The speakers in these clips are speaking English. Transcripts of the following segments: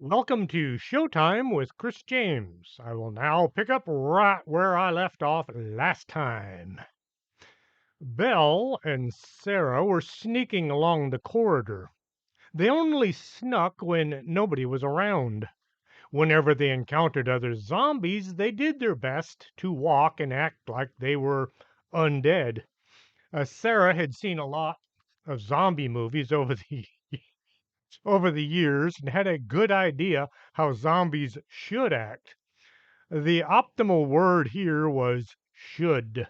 Welcome to Showtime with Chris James. I will now pick up right where I left off last time. Belle and Sarah were sneaking along the corridor. They only snuck when nobody was around. Whenever they encountered other zombies, they did their best to walk and act like they were undead. Sarah had seen a lot of zombie movies over the years and had a good idea how zombies should act. The optimal word here was should.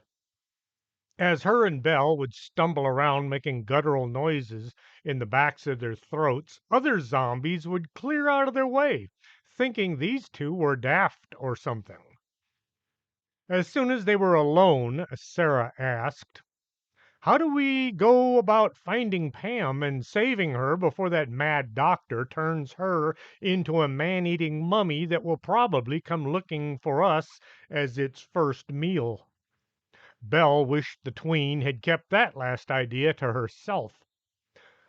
As her and Belle would stumble around making guttural noises in the backs of their throats, other zombies would clear out of their way, thinking these two were daft or something. As soon as they were alone, Sarah asked, "How do we go about finding Pam and saving her before that mad doctor turns her into a man-eating mummy that will probably come looking for us as its first meal?" Belle wished the tween had kept that last idea to herself.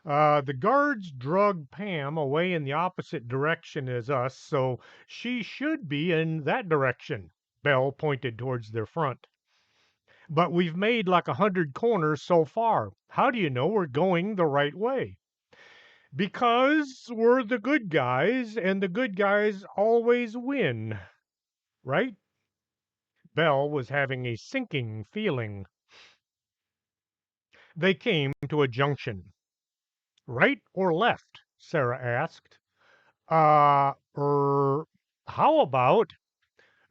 The guards drug Pam away in the opposite direction as us, so she should be in that direction. Belle pointed towards their front. But we've made like 100 corners so far. How do you know we're going the right way? Because we're the good guys, and the good guys always win, right? Belle was having a sinking feeling. They came to a junction. Right or left? Sarah asked. Er, how about?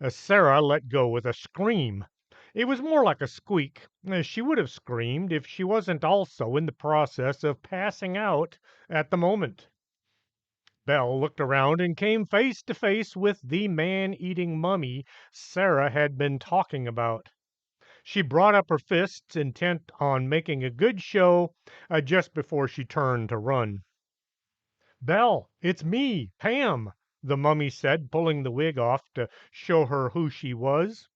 Sarah let go with a scream. It was more like a squeak. She would have screamed if she wasn't also in the process of passing out at the moment. Belle looked around and came face to face with the man-eating mummy Sarah had been talking about. She brought up her fists, intent on making a good show, just before she turned to run. "Belle, it's me, Pam," the mummy said, pulling the wig off to show her who she was.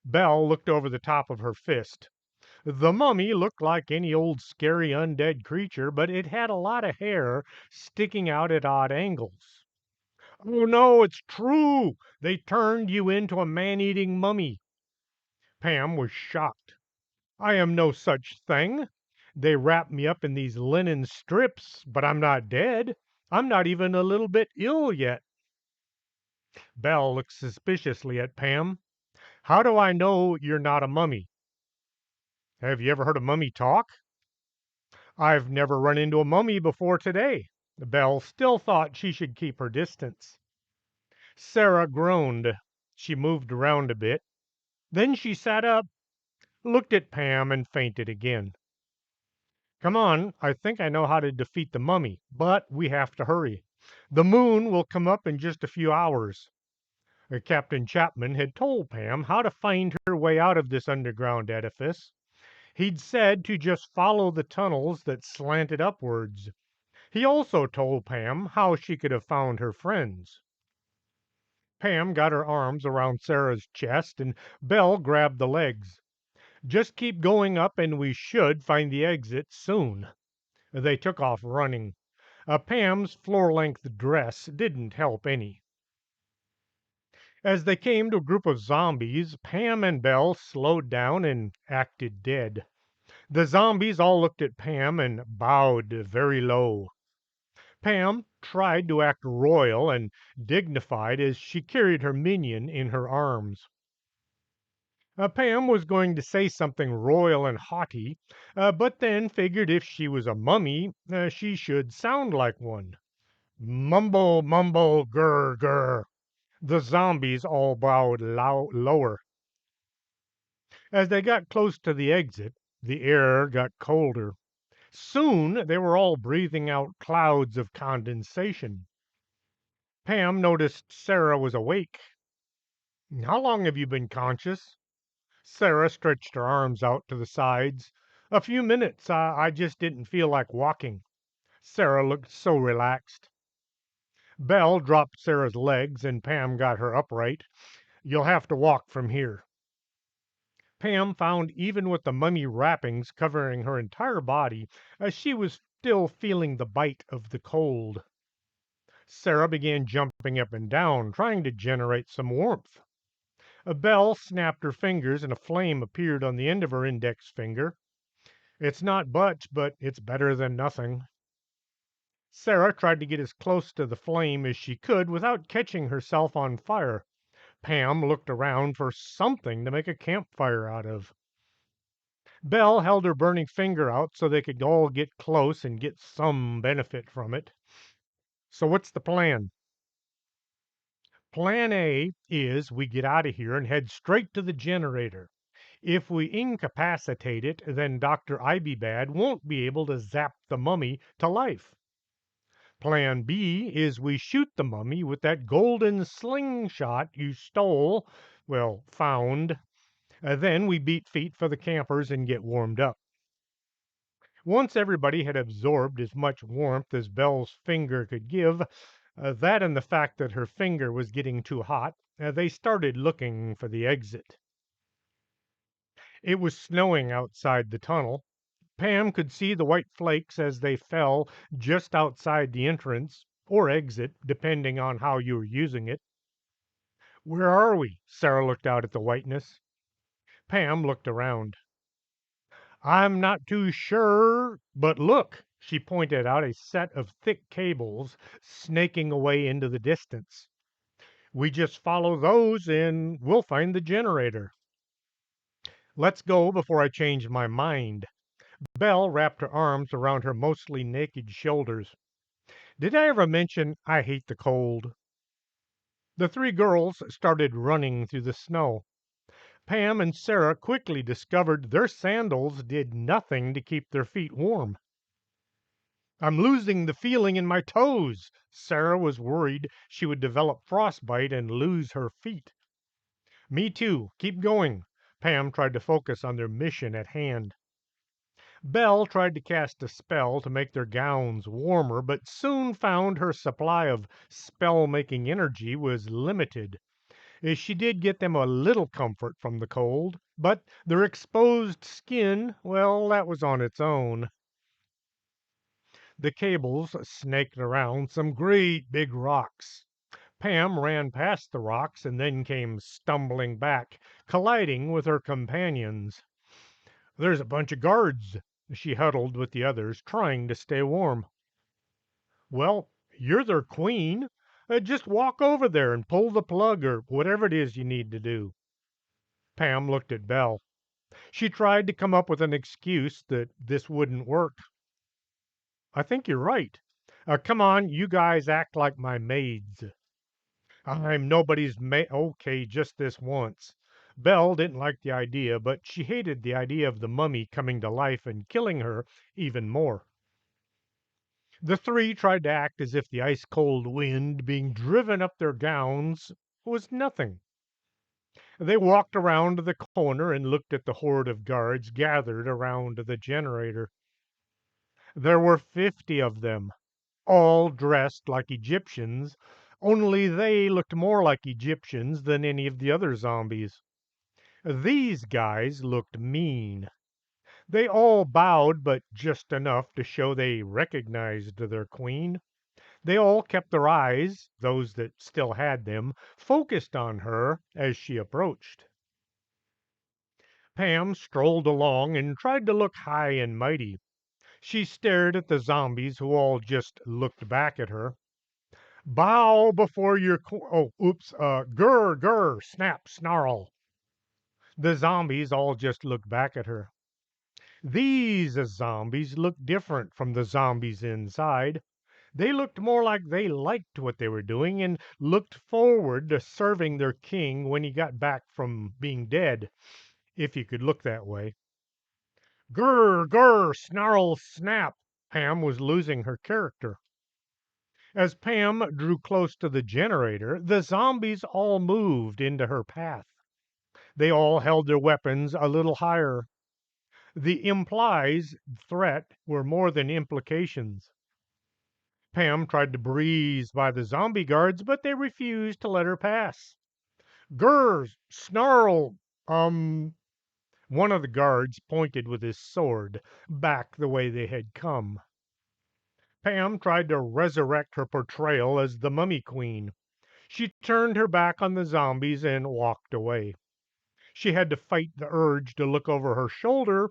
Belle looked over the top of her fist. The mummy looked like any old scary undead creature, but it had a lot of hair sticking out at odd angles. "Oh no, it's true! They turned you into a man-eating mummy." Pam was shocked. "I am no such thing. They wrapped me up in these linen strips, but I'm not dead. I'm not even a little bit ill yet." Belle looked suspiciously at Pam. "How do I know you're not a mummy? Have you ever heard a mummy talk?" "I've never run into a mummy before today." Belle still thought she should keep her distance. Sarah groaned. She moved around a bit. Then she sat up, looked at Pam, and fainted again. "Come on, I think I know how to defeat the mummy, but we have to hurry. The moon will come up in just a few hours." Captain Chapman had told Pam how to find her way out of this underground edifice. He'd said to just follow the tunnels that slanted upwards. He also told Pam how she could have found her friends. Pam got her arms around Sarah's chest, and Belle grabbed the legs. "Just keep going up, and we should find the exit soon." They took off running. Pam's floor-length dress didn't help any. As they came to a group of zombies, Pam and Belle slowed down and acted dead. The zombies all looked at Pam and bowed very low. Pam tried to act royal and dignified as she carried her minion in her arms. Pam was going to say something royal and haughty, but then figured if she was a mummy, she should sound like one. "Mumble, mumble, grr, grr." The zombies all bowed lower. As they got close to the exit, the air got colder. Soon they were all breathing out clouds of condensation. Pam noticed Sarah was awake. "How long have you been conscious?" Sarah stretched her arms out to the sides. "A few minutes. I just didn't feel like walking." Sarah looked so relaxed. Belle dropped Sarah's legs, and Pam got her upright. "You'll have to walk from here." Pam found even with the mummy wrappings covering her entire body, she was still feeling the bite of the cold. Sarah began jumping up and down, trying to generate some warmth. Belle snapped her fingers and a flame appeared on the end of her index finger. It's not much, but it's better than nothing. Sarah tried to get as close to the flame as she could without catching herself on fire. Pam looked around for something to make a campfire out of. Belle held her burning finger out so they could all get close and get some benefit from it. So, what's the plan? Plan A is we get out of here and head straight to the generator. If we incapacitate it, then Dr. Ibybad won't be able to zap the mummy to life. Plan B is we shoot the mummy with that golden slingshot you stole, well, found. Then we beat feet for the campers and get warmed up. Once everybody had absorbed as much warmth as Belle's finger could give, that and the fact that her finger was getting too hot, they started looking for the exit. It was snowing outside the tunnel. Pam could see the white flakes as they fell just outside the entrance, or exit, depending on how you were using it. Where are we? Sarah looked out at the whiteness. Pam looked around. I'm not too sure, but look. She pointed out a set of thick cables snaking away into the distance. We just follow those and we'll find the generator. Let's go before I change my mind. Belle wrapped her arms around her mostly naked shoulders. Did I ever mention I hate the cold? The three girls started running through the snow. Pam and Sarah quickly discovered their sandals did nothing to keep their feet warm. I'm losing the feeling in my toes. Sarah was worried she would develop frostbite and lose her feet. Me too. Keep going. Pam tried to focus on their mission at hand. Belle tried to cast a spell to make their gowns warmer, but soon found her supply of spell-making energy was limited. She did get them a little comfort from the cold, but their exposed skin, well, that was on its own. The cables snaked around some great big rocks. Pam ran past the rocks and then came stumbling back, colliding with her companions. There's a bunch of guards. She huddled with the others, trying to stay warm. Well, you're their queen. Just walk over there and pull the plug or whatever it is you need to do. Pam looked at Belle. She tried to come up with an excuse that this wouldn't work. I think you're right. Come on, you guys act like my maids. I'm nobody's maid. Okay, just this once. Belle didn't like the idea, but she hated the idea of the mummy coming to life and killing her even more. The three tried to act as if the ice cold wind being driven up their gowns was nothing. They walked around the corner and looked at the horde of guards gathered around the generator. There were 50 of them, all dressed like Egyptians, only they looked more like Egyptians than any of the other zombies. These guys looked mean. They all bowed, but just enough to show they recognized their queen. They all kept their eyes, those that still had them, focused on her as she approached. Pam strolled along and tried to look high and mighty. She stared at the zombies who all just looked back at her. Bow before your grr, grr, snap, snarl. The zombies all just looked back at her. These zombies looked different from the zombies inside. They looked more like they liked what they were doing and looked forward to serving their king when he got back from being dead, if you could look that way. Grr, grr, snarl, snap. Pam was losing her character. As Pam drew close to the generator, the zombies all moved into her path. They all held their weapons a little higher. The implies threat were more than implications. Pam tried to breeze by the zombie guards, but they refused to let her pass. Grr, snarl, one of the guards pointed with his sword back the way they had come. Pam tried to resurrect her portrayal as the Mummy Queen. She turned her back on the zombies and walked away. She had to fight the urge to look over her shoulder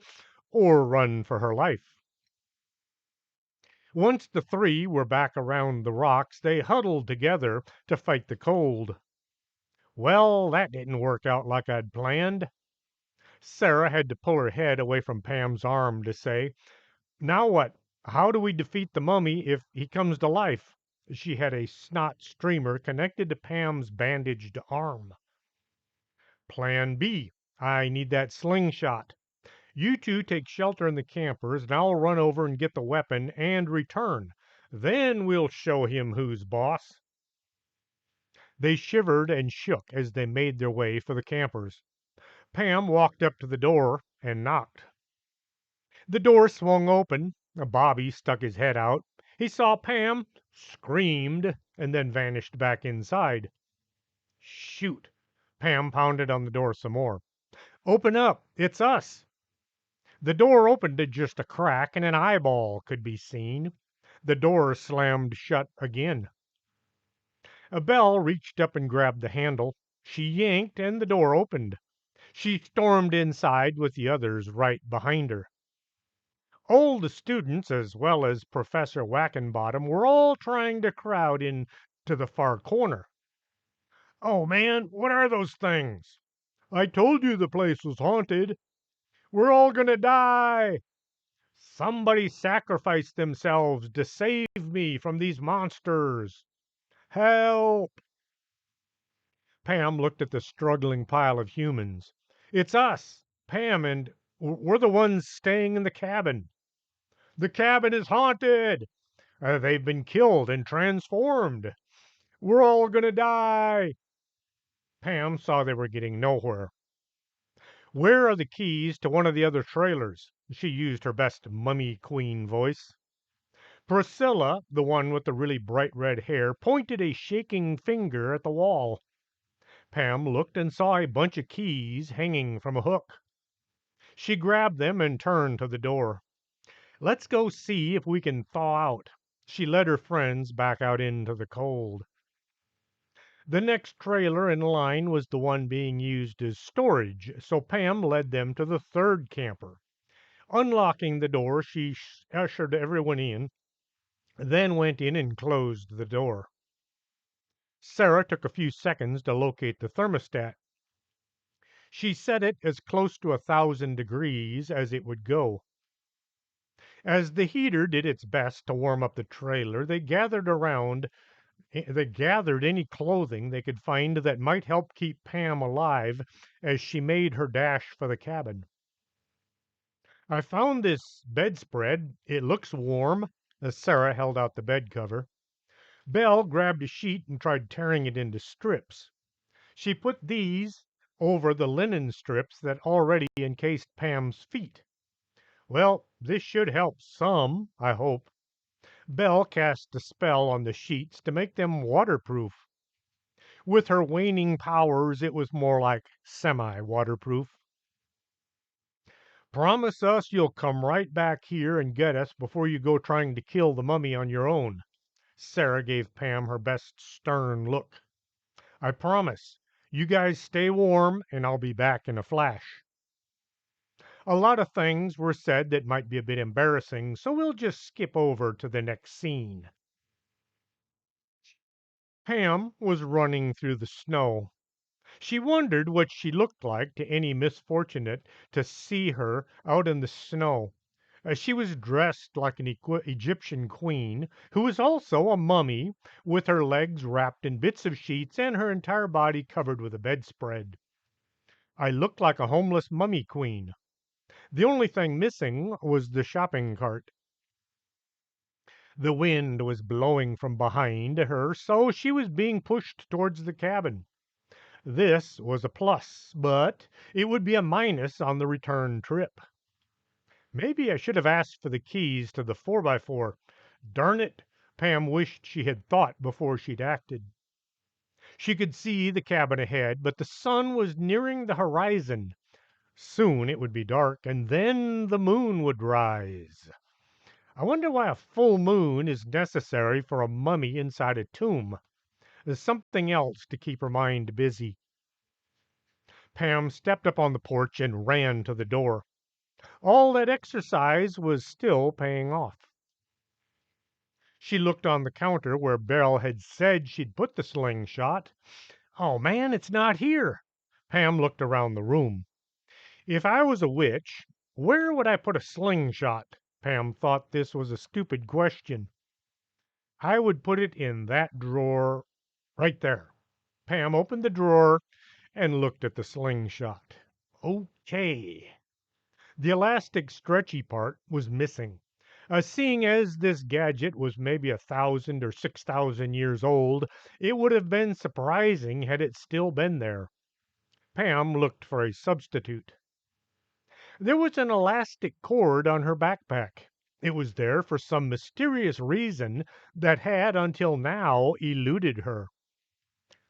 or run for her life. Once the three were back around the rocks, they huddled together to fight the cold. Well, that didn't work out like I'd planned. Sarah had to pull her head away from Pam's arm to say, "Now what? How do we defeat the mummy if he comes to life?" She had a snot streamer connected to Pam's bandaged arm. "Plan B. I need that slingshot. You two take shelter in the campers, and I'll run over and get the weapon and return. Then we'll show him who's boss." They shivered and shook as they made their way for the campers. Pam walked up to the door and knocked. The door swung open. Bobby stuck his head out. He saw Pam, screamed, and then vanished back inside. "Shoot!" Pam pounded on the door some more. "Open up! It's us!" The door opened at just a crack, and an eyeball could be seen. The door slammed shut again. Belle reached up and grabbed the handle. She yanked, and the door opened. She stormed inside with the others right behind her. All the students, as well as Professor Wackenbottom, were all trying to crowd in to the far corner. "Oh, man, what are those things?" "I told you the place was haunted." "We're all gonna die." "Somebody sacrifice themselves to save me from these monsters." "Help!" Pam looked at the struggling pile of humans. "It's us, Pam, and we're the ones staying in the cabin." "The cabin is haunted." "They've been killed and transformed." "We're all gonna die." Pam saw they were getting nowhere. "Where are the keys to one of the other trailers?" She used her best Mummy Queen voice. Priscilla, the one with the really bright red hair, pointed a shaking finger at the wall. Pam looked and saw a bunch of keys hanging from a hook. She grabbed them and turned to the door. "Let's go see if we can thaw out." She led her friends back out into the cold. The next trailer in line was the one being used as storage, so Pam led them to the third camper. Unlocking the door, she ushered everyone in, then went in and closed the door. Sarah took a few seconds to locate the thermostat. She set it as close to 1,000 degrees as it would go. As the heater did its best to warm up the trailer, they gathered any clothing they could find that might help keep Pam alive as she made her dash for the cabin. "I found this bedspread. It looks warm." As Sarah held out the bed cover. Belle grabbed a sheet and tried tearing it into strips. She put these over the linen strips that already encased Pam's feet. "Well, this should help some, I hope." Belle cast a spell on the sheets to make them waterproof. With her waning powers, it was more like semi-waterproof. "Promise us you'll come right back here and get us before you go trying to kill the mummy on your own." Sarah gave Pam her best stern look. "I promise. You guys stay warm, and I'll be back in a flash." A lot of things were said that might be a bit embarrassing, so we'll just skip over to the next scene. Pam was running through the snow. She wondered what she looked like to any misfortunate to see her out in the snow. She was dressed like an Egyptian queen, who was also a mummy, with her legs wrapped in bits of sheets and her entire body covered with a bedspread. I looked like a homeless mummy queen. The only thing missing was the shopping cart. The wind was blowing from behind her, so she was being pushed towards the cabin. This was a plus, but it would be a minus on the return trip. Maybe I should have asked for the keys to the 4x4. Darn it, Pam wished she had thought before she'd acted. She could see the cabin ahead, but the sun was nearing the horizon. Soon it would be dark, and then the moon would rise. I wonder why a full moon is necessary for a mummy inside a tomb. There's something else to keep her mind busy. Pam stepped up on the porch and ran to the door. All that exercise was still paying off. She looked on the counter where Beryl had said she'd put the slingshot. Oh man, it's not here. Pam looked around the room. If I was a witch, where would I put a slingshot? Pam thought this was a stupid question. I would put it in that drawer right there. Pam opened the drawer and looked at the slingshot. Okay. The elastic stretchy part was missing. Seeing as this gadget was maybe 1,000 or 6,000 years old, it would have been surprising had it still been there. Pam looked for a substitute. There was an elastic cord on her backpack. It was there for some mysterious reason that had until now eluded her.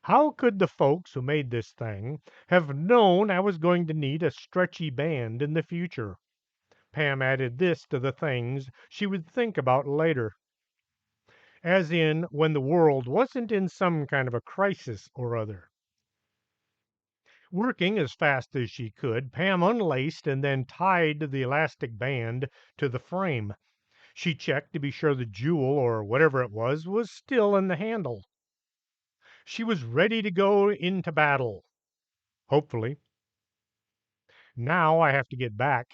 How could the folks who made this thing have known I was going to need a stretchy band in the future? Pam added this to the things she would think about later, as in when the world wasn't in some kind of a crisis or other. Working as fast as she could, Pam unlaced and then tied the elastic band to the frame. She checked to be sure the jewel, or whatever it was still in the handle. She was ready to go into battle, hopefully. Now I have to get back.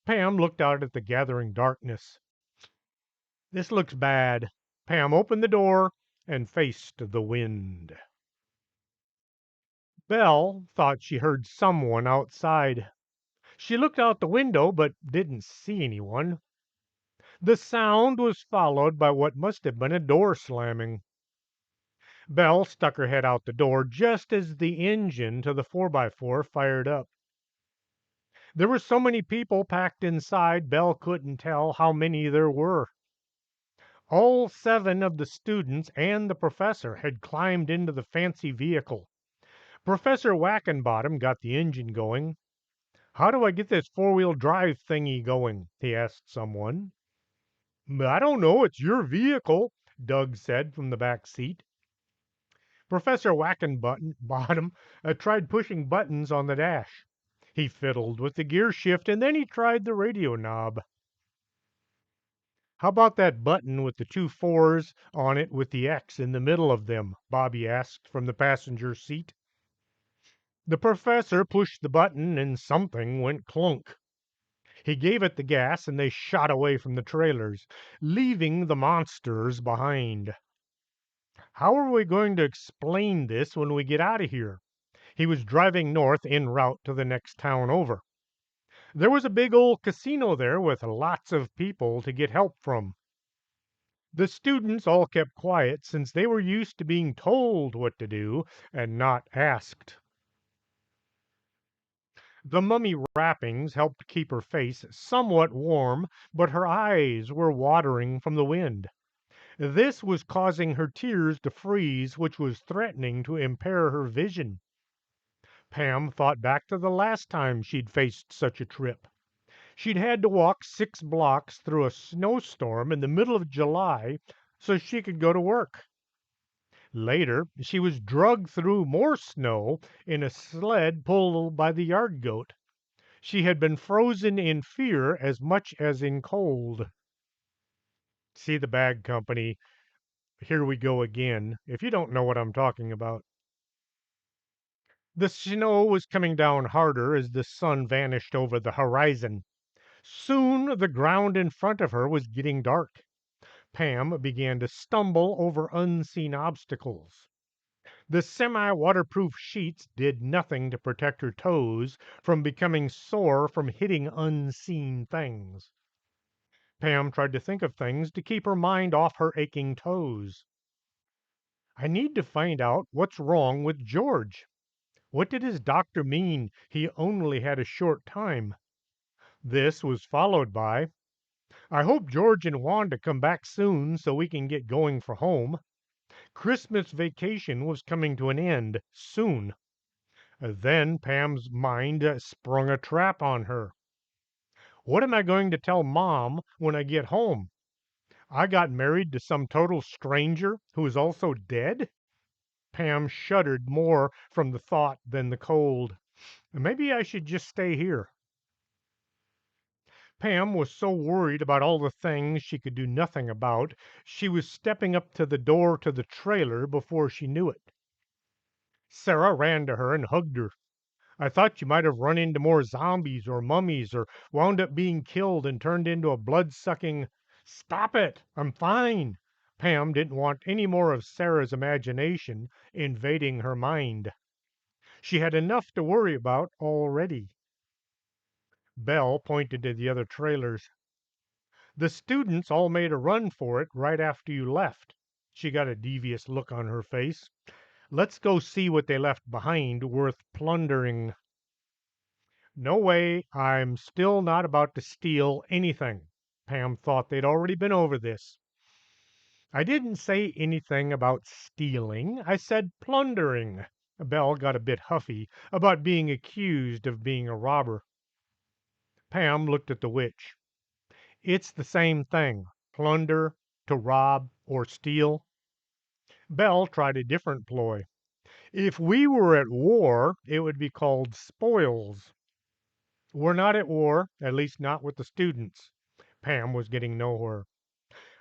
Pam looked out at the gathering darkness. This looks bad. Pam opened the door and faced the wind. Belle thought she heard someone outside. She looked out the window but didn't see anyone. The sound was followed by what must have been a door slamming. Belle stuck her head out the door just as the engine to the 4x4 fired up. There were so many people packed inside, Belle couldn't tell how many there were. All 7 of the students and the professor had climbed into the fancy vehicle. Professor Wackenbottom got the engine going. How do I get this 4-wheel drive thingy going? He asked someone. I don't know, it's your vehicle, Doug said from the back seat. Professor Wackenbottom tried pushing buttons on the dash. He fiddled with the gear shift and then he tried the radio knob. How about that button with the 2 4s on it with the X in the middle of them? Bobby asked from the passenger seat. The professor pushed the button and something went clunk. He gave it the gas and they shot away from the trailers, leaving the monsters behind. How are we going to explain this when we get out of here? He was driving north en route to the next town over. There was a big old casino there with lots of people to get help from. The students all kept quiet since they were used to being told what to do and not asked. The mummy wrappings helped keep her face somewhat warm, but her eyes were watering from the wind. This was causing her tears to freeze, which was threatening to impair her vision. Pam thought back to the last time she'd faced such a trip. She'd had to walk 6 blocks through a snowstorm in the middle of July so she could go to work. Later, she was dragged through more snow in a sled pulled by the yard goat. She had been frozen in fear as much as in cold. See the bag company. Here we go again, if you don't know what I'm talking about. The snow was coming down harder as the sun vanished over the horizon. Soon the ground in front of her was getting dark. Pam began to stumble over unseen obstacles. The semi-waterproof sheets did nothing to protect her toes from becoming sore from hitting unseen things. Pam tried to think of things to keep her mind off her aching toes. I need to find out what's wrong with George. What did his doctor mean he only had a short time? This was followed by, I hope George and Wanda come back soon so we can get going for home. Christmas vacation was coming to an end soon. Then Pam's mind sprung a trap on her. What am I going to tell Mom when I get home? I got married to some total stranger who is also dead? Pam shuddered more from the thought than the cold. Maybe I should just stay here. Pam was so worried about all the things she could do nothing about, she was stepping up to the door to the trailer before she knew it. Sarah ran to her and hugged her. I thought you might have run into more zombies or mummies or wound up being killed and turned into a blood-sucking. Stop it! I'm fine. Pam didn't want any more of Sarah's imagination invading her mind. She had enough to worry about already. Belle pointed to the other trailers. The students all made a run for it right after you left. She got a devious look on her face. Let's go see what they left behind worth plundering. No way, I'm still not about to steal anything. Pam thought they'd already been over this. I didn't say anything about stealing. I said plundering. Belle got a bit huffy about being accused of being a robber. Pam looked at the witch. It's the same thing. Plunder, to rob, or steal. Belle tried a different ploy. If we were at war, it would be called spoils. We're not at war, at least not with the students. Pam was getting nowhere.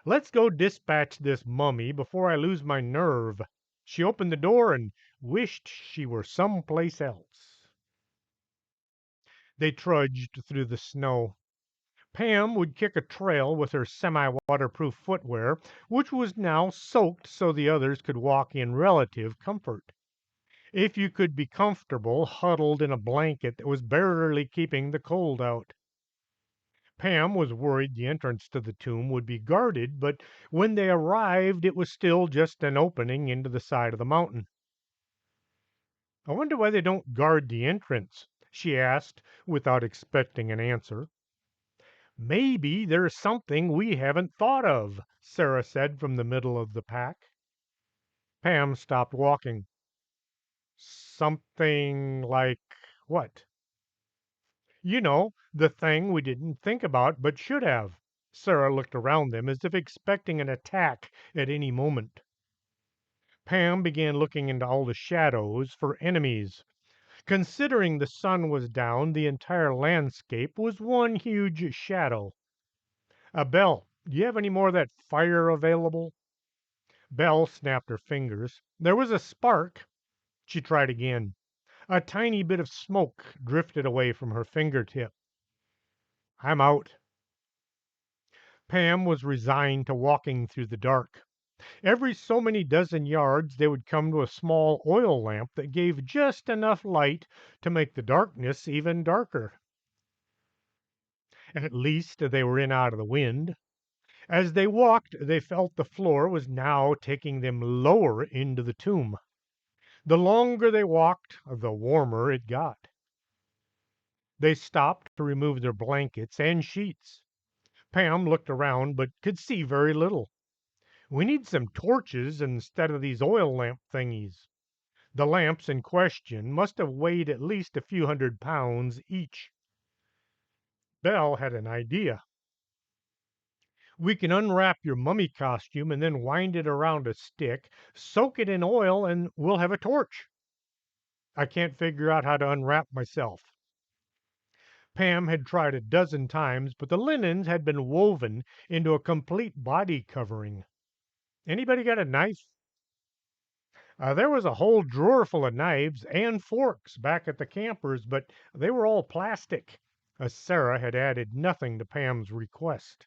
Let's go dispatch this mummy before I lose my nerve. She opened the door and wished she were someplace else. They trudged through the snow. Pam would kick a trail with her semi-waterproof footwear, which was now soaked so the others could walk in relative comfort. If you could be comfortable huddled in a blanket that was barely keeping the cold out. Pam was worried the entrance to the tomb would be guarded, but when they arrived it was still just an opening into the side of the mountain. I wonder why they don't guard the entrance, she asked without expecting an answer. Maybe there's something we haven't thought of, Sarah said from the middle of the pack. Pam stopped walking. Something like what? You know, the thing we didn't think about but should have. Sarah looked around them as if expecting an attack at any moment. Pam began looking into all the shadows for enemies. Considering the sun was down, the entire landscape was one huge shadow. Belle, do you have any more of that fire available? Belle snapped her fingers. There was a spark. She tried again. A tiny bit of smoke drifted away from her fingertip. I'm out. Pam was resigned to walking through the dark. Every so many dozen yards they would come to a small oil lamp that gave just enough light to make the darkness even darker. At least they were in out of the wind. As they walked, they felt the floor was now taking them lower into the tomb. The longer they walked, the warmer it got. They stopped to remove their blankets and sheets. Pam looked around but could see very little. We need some torches instead of these oil lamp thingies. The lamps in question must have weighed at least a few 100 pounds each. Belle had an idea. We can unwrap your mummy costume and then wind it around a stick, soak it in oil, and we'll have a torch. I can't figure out how to unwrap myself. Pam had tried a dozen times, but the linens had been woven into a complete body covering. Anybody got a knife? There was a whole drawer full of knives and forks back at the campers, but they were all plastic, as Sarah had added nothing to Pam's request.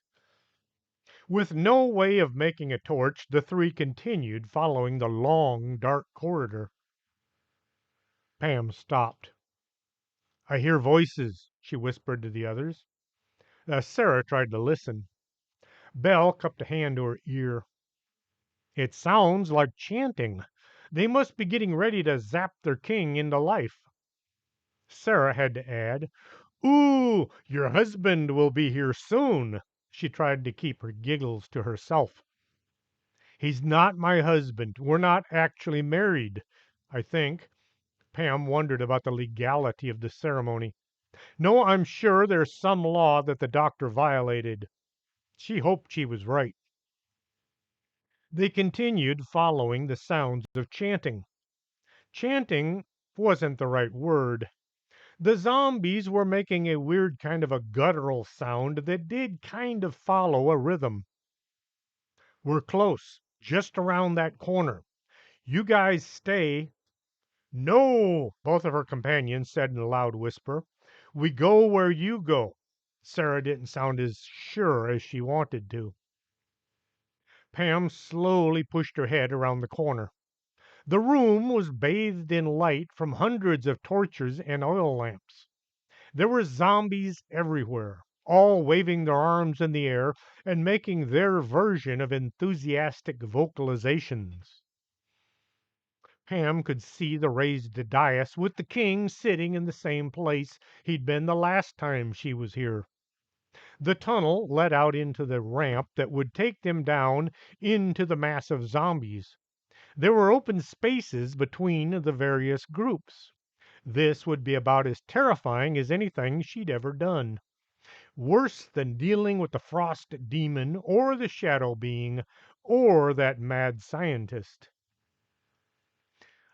With no way of making a torch, the three continued following the long, dark corridor. Pam stopped. I hear voices, she whispered to the others. Sarah tried to listen. Belle cupped a hand to her ear. It sounds like chanting. They must be getting ready to zap their king into life. Sarah had to add, Ooh, your husband will be here soon. She tried to keep her giggles to herself. He's not my husband. We're not actually married, I think. Pam wondered about the legality of the ceremony. No, I'm sure there's some law that the doctor violated. She hoped she was right. They continued following the sounds of chanting. Chanting wasn't the right word. The zombies were making a weird kind of a guttural sound that did kind of follow a rhythm. "We're close, just around that corner. You guys stay." "No," both of her companions said in a loud whisper. "We go where you go." Sarah didn't sound as sure as she wanted to. Pam slowly pushed her head around the corner. The room was bathed in light from hundreds of torches and oil lamps. There were zombies everywhere, all waving their arms in the air and making their version of enthusiastic vocalizations. Pam could see the raised dais with the king sitting in the same place he'd been the last time she was here. The tunnel led out into the ramp that would take them down into the mass of zombies. There were open spaces between the various groups. This would be about as terrifying as anything she'd ever done. Worse than dealing with the frost demon or the shadow being or that mad scientist.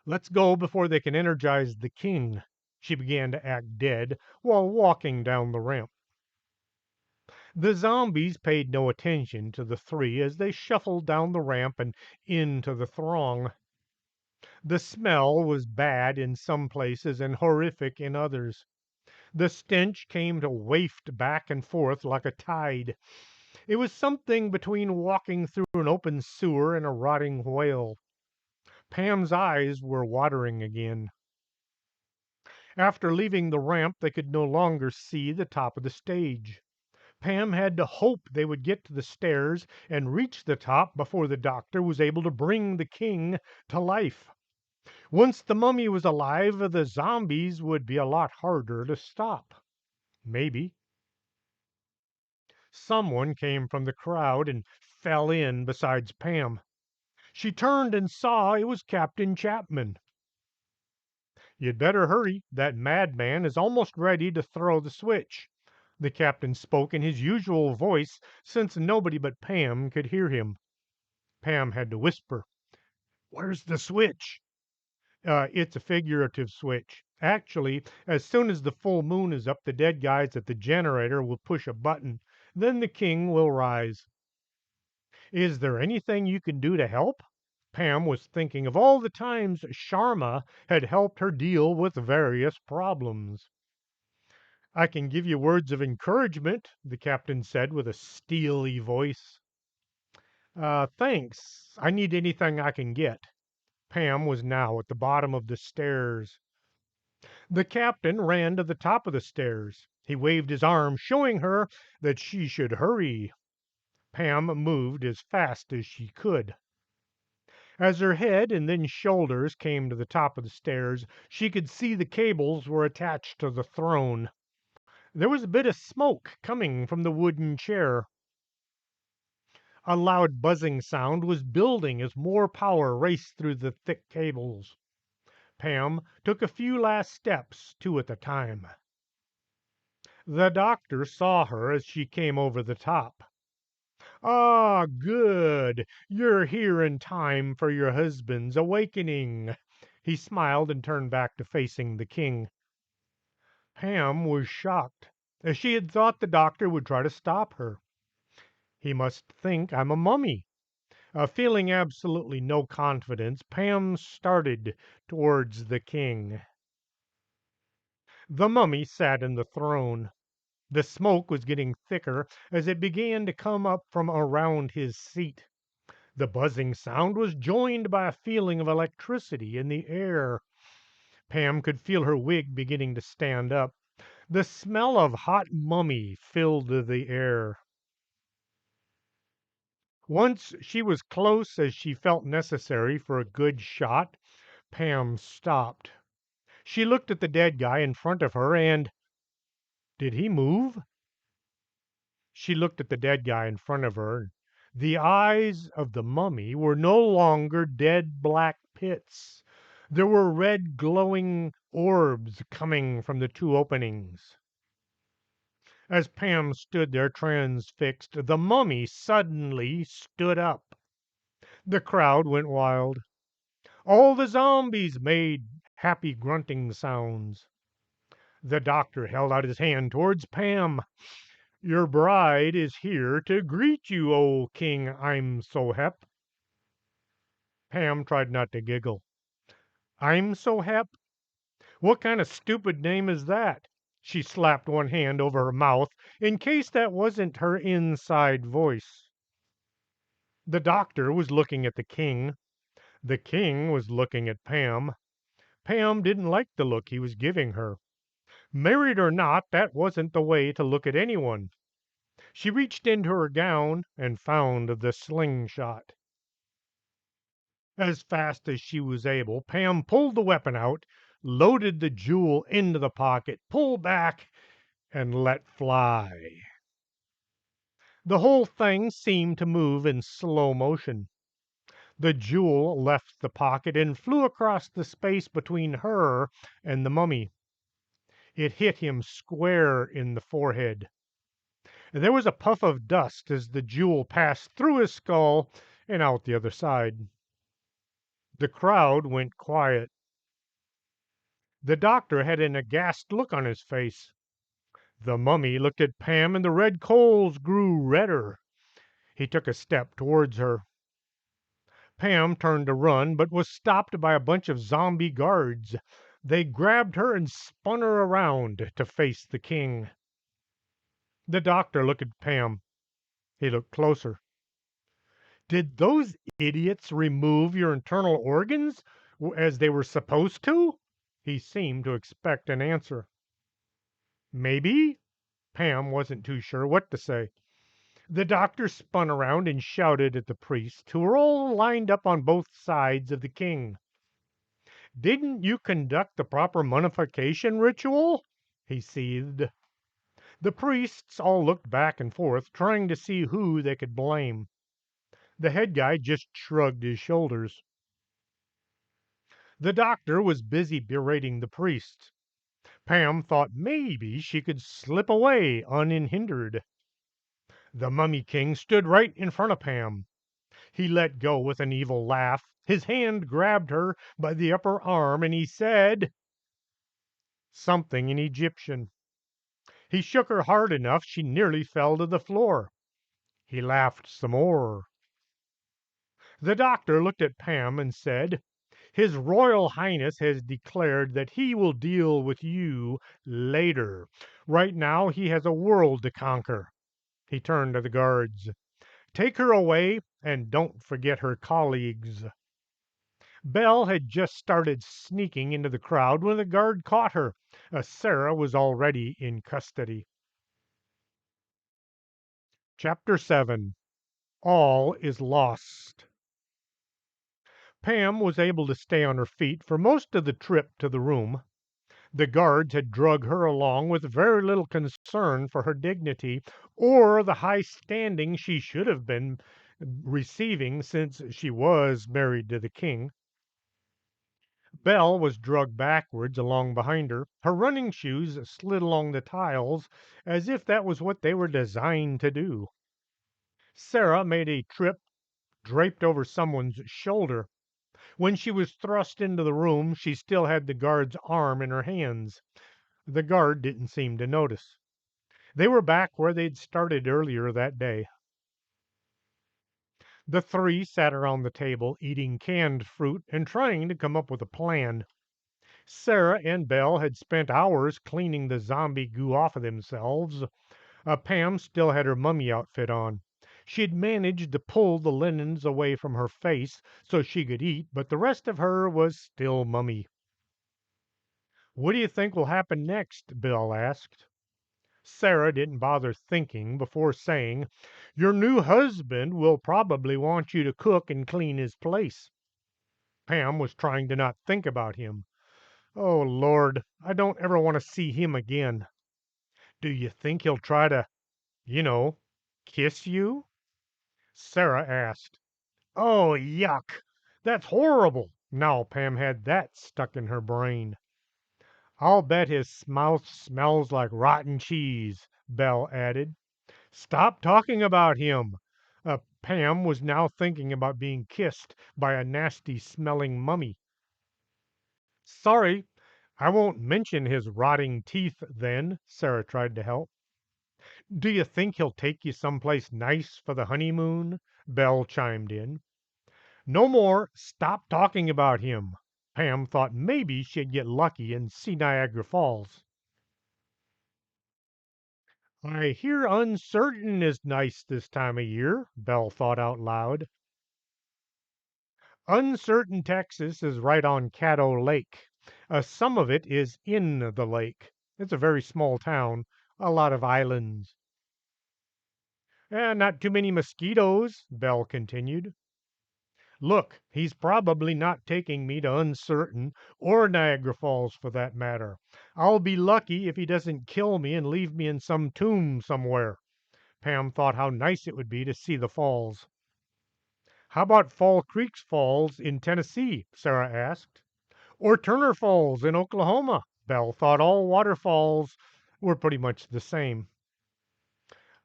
"Let's go before they can energize the king." She began to act dead while walking down the ramp. The zombies paid no attention to the three as they shuffled down the ramp and into the throng. The smell was bad in some places and horrific in others. The stench came to waft back and forth like a tide. It was something between walking through an open sewer and a rotting whale. Pam's eyes were watering again. After leaving the ramp, they could no longer see the top of the stage. Pam had to hope they would get to the stairs and reach the top before the doctor was able to bring the king to life. Once the mummy was alive, the zombies would be a lot harder to stop. Maybe. Someone came from the crowd and fell in besides Pam. She turned and saw it was Captain Chapman. "You'd better hurry. That madman is almost ready to throw the switch." The captain spoke in his usual voice since nobody but Pam could hear him. Pam had to whisper, "Where's the switch?" It's a figurative switch. Actually, as soon as the full moon is up, the dead guys at the generator will push a button. Then the king will rise. "Is there anything you can do to help?" Pam was thinking of all the times Sharma had helped her deal with various problems. "I can give you words of encouragement," the captain said with a steely voice. Thanks. I need anything I can get." Pam was now at the bottom of the stairs. The captain ran to the top of the stairs. He waved his arm, showing her that she should hurry. Pam moved as fast as she could. As her head and then shoulders came to the top of the stairs, she could see the cables were attached to the throne. There was a bit of smoke coming from the wooden chair. A loud buzzing sound was building as more power raced through the thick cables. Pam took a few last steps, two at a time. The doctor saw her as she came over the top. "Ah, good. You're here in time for your husband's awakening." He smiled and turned back to facing the king. Pam was shocked, as she had thought the doctor would try to stop her. "He must think I'm a mummy." Feeling absolutely no confidence, Pam started towards the king. The mummy sat in the throne. The smoke was getting thicker as it began to come up from around his seat. The buzzing sound was joined by a feeling of electricity in the air. Pam could feel her wig beginning to stand up. The smell of hot mummy filled the air. Once she was close as she felt necessary for a good shot, Pam stopped. She looked at the dead guy in front of her and did he move? She looked at the dead guy in front of her. The eyes of the mummy were no longer dead black pits. There were red glowing orbs coming from the two openings. As Pam stood there transfixed, the mummy suddenly stood up. The crowd went wild. All the zombies made happy grunting sounds. The doctor held out his hand towards Pam. "Your bride is here to greet you, O King I'm so hep." Pam tried not to giggle. "I'm so hep? What kind of stupid name is that?" She slapped one hand over her mouth in case that wasn't her inside voice. The doctor was looking at the king. The king was looking at Pam. Pam didn't like the look he was giving her. Married or not, that wasn't the way to look at anyone. She reached into her gown and found the slingshot. As fast as she was able, Pam pulled the weapon out, loaded the jewel into the pocket, pulled back, and let fly. The whole thing seemed to move in slow motion. The jewel left the pocket and flew across the space between her and the mummy. It hit him square in the forehead. There was a puff of dust as the jewel passed through his skull and out the other side. The crowd went quiet. The doctor had an aghast look on his face. The mummy looked at Pam and the red coals grew redder. He took a step towards her. Pam turned to run, but was stopped by a bunch of zombie guards. They grabbed her and spun her around to face the king. The doctor looked at Pam. He looked closer. "Did those idiots remove your internal organs as they were supposed to?" He seemed to expect an answer. "Maybe." Pam wasn't too sure what to say. The doctor spun around and shouted at the priests, who were all lined up on both sides of the king. "Didn't you conduct the proper mummification ritual?" he seethed. The priests all looked back and forth, trying to see who they could blame. The head guy just shrugged his shoulders. The doctor was busy berating the priests. Pam thought maybe she could slip away unhindered. The Mummy King stood right in front of Pam. He let go with an evil laugh. His hand grabbed her by the upper arm and he said something in Egyptian. He shook her hard enough she nearly fell to the floor. He laughed some more. The doctor looked at Pam and said, "His Royal Highness has declared that he will deal with you later. Right now he has a world to conquer." He turned to the guards. "Take her away and don't forget her colleagues." Belle had just started sneaking into the crowd when the guard caught her. Sarah was already in custody. Chapter 7. All is Lost. Pam was able to stay on her feet for most of the trip to the room. The guards had dragged her along with very little concern for her dignity or the high standing she should have been receiving since she was married to the king. Belle was dragged backwards along behind her. Her running shoes slid along the tiles as if that was what they were designed to do. Sarah made a trip draped over someone's shoulder. When she was thrust into the room, she still had the guard's arm in her hands. The guard didn't seem to notice. They were back where they'd started earlier that day. The three sat around the table, eating canned fruit and trying to come up with a plan. Sarah and Belle had spent hours cleaning the zombie goo off of themselves. Pam still had her mummy outfit on. She'd managed to pull the linens away from her face so she could eat, but the rest of her was still mummy. "What do you think will happen next?" Belle asked. Sarah didn't bother thinking before saying, "Your new husband will probably want you to cook and clean his place." Pam was trying to not think about him. "Oh, Lord, I don't ever want to see him again." "Do you think he'll try to, you know, kiss you?" Sarah asked. "Oh, yuck! That's horrible!" Now Pam had that stuck in her brain. "I'll bet his mouth smells like rotten cheese," Belle added. "Stop talking about him." Pam was now thinking about being kissed by a nasty smelling mummy. Sorry, I won't mention his rotting teeth then, Sarah tried to help. Do you think he'll take you someplace nice for the honeymoon? Belle chimed in. No more. Stop talking about him. Pam thought maybe she'd get lucky and see Niagara Falls. I hear uncertain is nice this time of year, Belle thought out loud. Uncertain, Texas is right on Caddo Lake. Some of it is in the lake. It's a very small town, a lot of islands. Not too many mosquitoes, Belle continued. Look, he's probably not taking me to Uncertain or Niagara Falls for that matter. I'll be lucky if he doesn't kill me and leave me in some tomb somewhere. Pam thought how nice it would be to see the falls. How about Fall Creek's falls in Tennessee? Sarah asked. Or Turner Falls in Oklahoma? Belle thought all waterfalls were pretty much the same.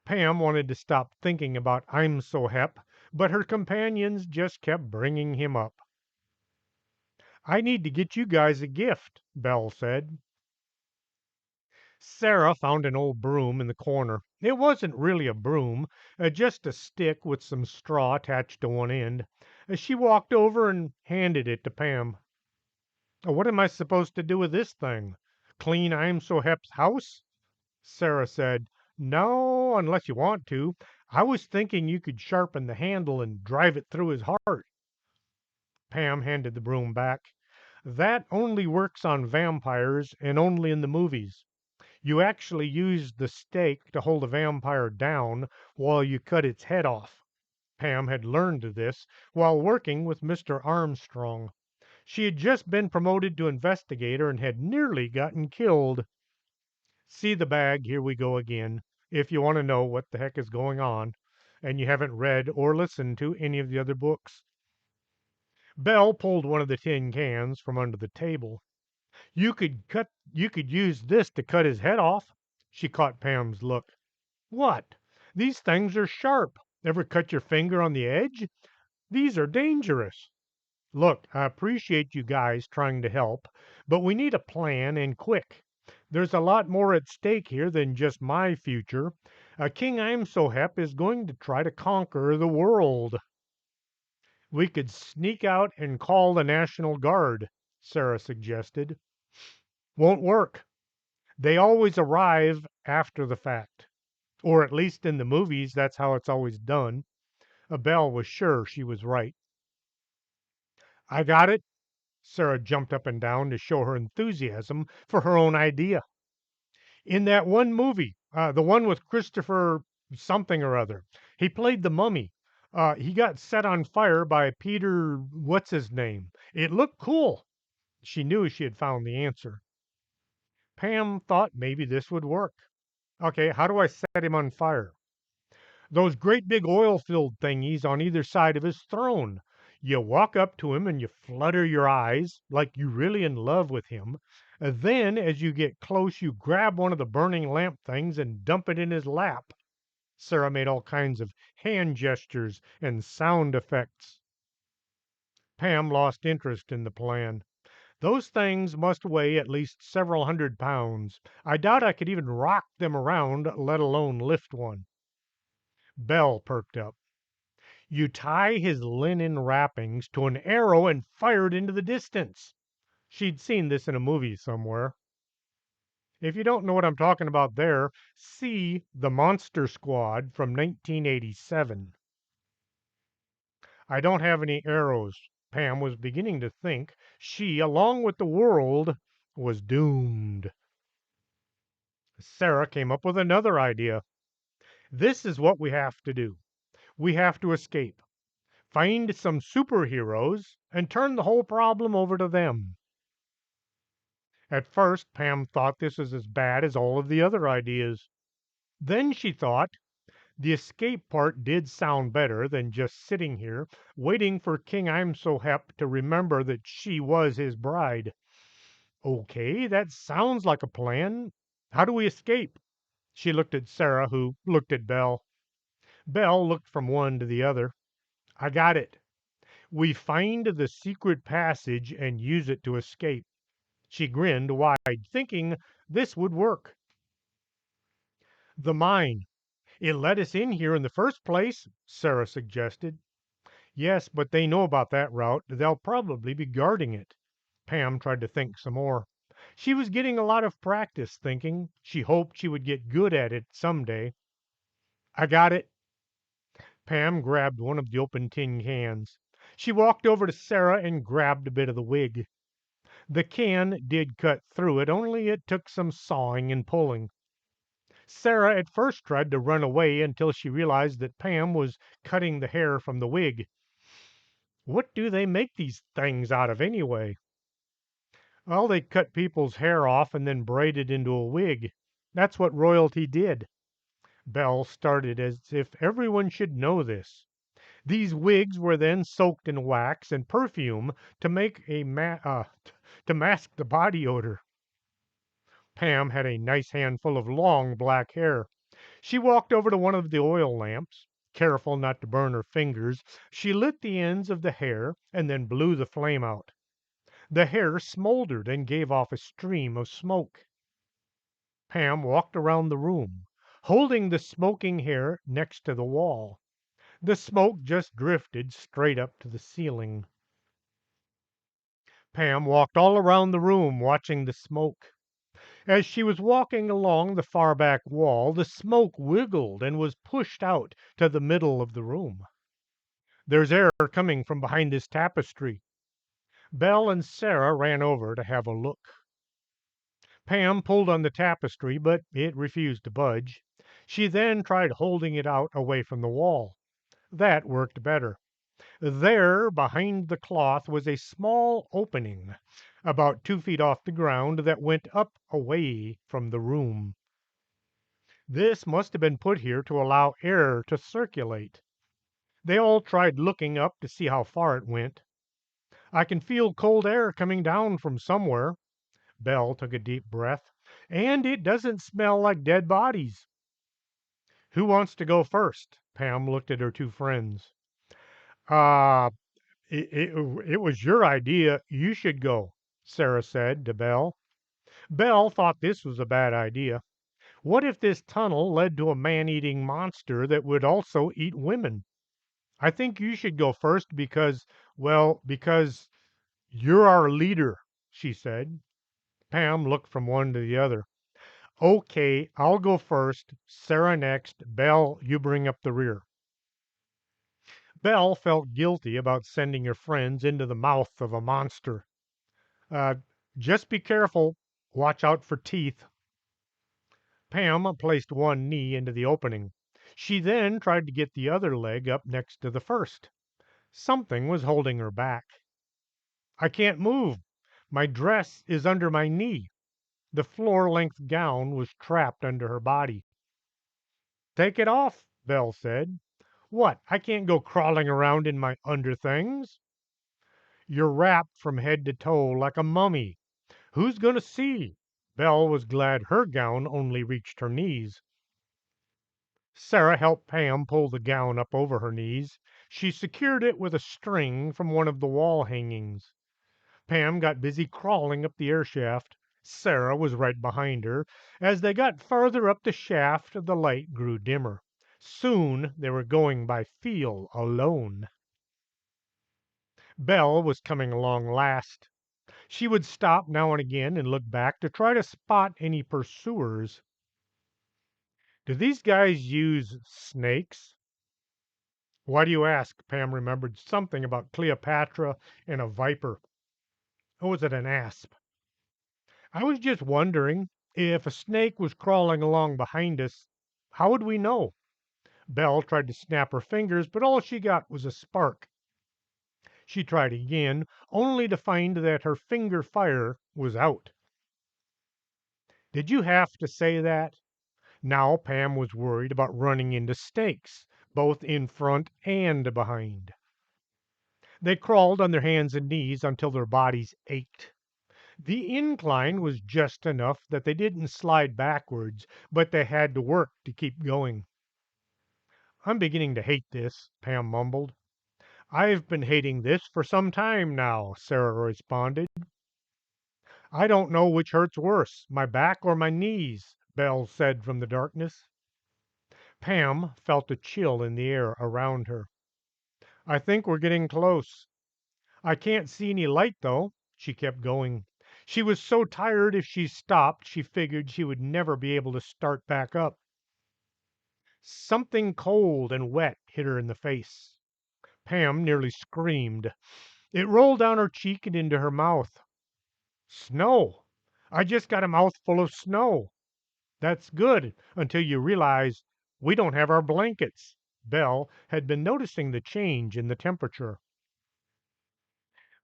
Pam wanted to stop thinking about I'm So Hep, but her companions just kept bringing him up. I need to get you guys a gift, Belle said. Sarah found an old broom in the corner. It wasn't really a broom, just a stick with some straw attached to one end. She walked over and handed it to Pam. What am I supposed to do with this thing? Clean I'm So Hep's house? Sarah said, No, unless you want to. I was thinking you could sharpen the handle and drive it through his heart. Pam handed the broom back. That only works on vampires and only in the movies. You actually use the stake to hold a vampire down while you cut its head off. Pam had learned this while working with Mr. Armstrong. She had just been promoted to investigator and had nearly gotten killed. See the bag, here we go again, if you want to know what the heck is going on, and you haven't read or listened to any of the other books. Belle pulled one of the tin cans from under the table. You could use this to cut his head off. She caught Pam's look. What? These things are sharp. Ever cut your finger on the edge? These are dangerous. Look, I appreciate you guys trying to help, but we need a plan and quick. There's a lot more at stake here than just my future. King I'm So Hep is going to try to conquer the world. We could sneak out and call the National Guard, Sarah suggested. Won't work. They always arrive after the fact. Or at least in the movies, that's how it's always done. Belle was sure she was right. I got it. Sarah jumped up and down to show her enthusiasm for her own idea. In that one movie, the one with Christopher something or other, he played the mummy. He got set on fire by Peter, what's his name? It looked cool. She knew she had found the answer. Pam thought maybe this would work. Okay, how do I set him on fire? Those great big oil filled thingies on either side of his throne. You walk up to him and you flutter your eyes like you're really in love with him. Then, as you get close, you grab one of the burning lamp things and dump it in his lap. Sarah made all kinds of hand gestures and sound effects. Pam lost interest in the plan. Those things must weigh at least several hundred pounds. I doubt I could even rock them around, let alone lift one. Belle perked up. You tie his linen wrappings to an arrow and fire it into the distance. She'd seen this in a movie somewhere. If you don't know what I'm talking about there, see The Monster Squad from 1987. I don't have any arrows. Pam was beginning to think she, along with the world, was doomed. Sarah came up with another idea. This is what we have to do. We have to escape. Find some superheroes and turn the whole problem over to them. At first, Pam thought this was as bad as all of the other ideas. Then she thought the escape part did sound better than just sitting here waiting for King I'm So Hep to remember that she was his bride. Okay, that sounds like a plan. How do we escape? She looked at Sarah, who looked at Belle. Belle looked from one to the other. I got it. We find the secret passage and use it to escape. She grinned wide, thinking this would work. The mine. It let us in here in the first place, Sarah suggested. Yes, but they know about that route. They'll probably be guarding it. Pam tried to think some more. She was getting a lot of practice thinking. She hoped she would get good at it someday. I got it. Pam grabbed one of the open tin cans. She walked over to Sarah and grabbed a bit of the wig. The can did cut through it, only it took some sawing and pulling. Sarah at first tried to run away until she realized that Pam was cutting the hair from the wig. What do they make these things out of anyway? Well, they cut people's hair off and then braid it into a wig. That's what royalty did. Belle started as if everyone should know this. These wigs were then soaked in wax and perfume to make to mask the body odor. Pam had a nice handful of long black hair. She walked over to one of the oil lamps. Careful not to burn her fingers, she lit the ends of the hair and then blew the flame out. The hair smoldered and gave off a stream of smoke. Pam walked around the room, holding the smoking hair next to the wall. The smoke just drifted straight up to the ceiling. Pam walked all around the room, watching the smoke. As she was walking along the far back wall, the smoke wiggled and was pushed out to the middle of the room. There's air coming from behind this tapestry. Belle and Sarah ran over to have a look. Pam pulled on the tapestry, but it refused to budge. She then tried holding it out away from the wall. That worked better. There, behind the cloth, was a small opening, about 2 feet off the ground, that went up away from the room. This must have been put here to allow air to circulate. They all tried looking up to see how far it went. I can feel cold air coming down from somewhere. Belle took a deep breath. And it doesn't smell like dead bodies. Who wants to go first? Pam looked at her two friends. Uh, it was your idea. You should go, Sarah said to Belle. Belle thought this was a bad idea. What if this tunnel led to a man-eating monster that would also eat women? I think you should go first because you're our leader, she said. Pam looked from one to the other. Okay, I'll go first, Sarah next, Belle, you bring up the rear. Belle felt guilty about sending her friends into the mouth of a monster. Uh, just be careful. Watch out for teeth. Pam placed one knee into the opening. She then tried to get the other leg up next to the first. Something was holding her back. I can't move. My dress is under my knee. The floor-length gown was trapped under her body. Take it off, Belle said. What, I can't go crawling around in my underthings? You're wrapped from head to toe like a mummy. Who's going to see? Belle was glad her gown only reached her knees. Sarah helped Pam pull the gown up over her knees. She secured it with a string from one of the wall hangings. Pam got busy crawling up the air shaft. Sarah was right behind her. As they got farther up the shaft, the light grew dimmer. Soon they were going by feel alone. Belle was coming along last. She would stop now and again and look back to try to spot any pursuers. Do these guys use snakes? Why do you ask? Pam remembered something about Cleopatra and a viper. Or was it an asp? I was just wondering if a snake was crawling along behind us, how would we know? Belle tried to snap her fingers, but all she got was a spark. She tried again, only to find that her finger fire was out. Did you have to say that? Now Pam was worried about running into snakes, both in front and behind. They crawled on their hands and knees until their bodies ached. The incline was just enough that they didn't slide backwards, but they had to work to keep going. I'm beginning to hate this, Pam mumbled. I've been hating this for some time now, Sarah responded. I don't know which hurts worse, my back or my knees, Belle said from the darkness. Pam felt a chill in the air around her. I think we're getting close. I can't see any light, though, she kept going. She was so tired if she stopped, she figured she would never be able to start back up. Something cold and wet hit her in the face. Pam nearly screamed. It rolled down her cheek and into her mouth. Snow! I just got a mouthful of snow. That's good until you realize we don't have our blankets. Belle had been noticing the change in the temperature.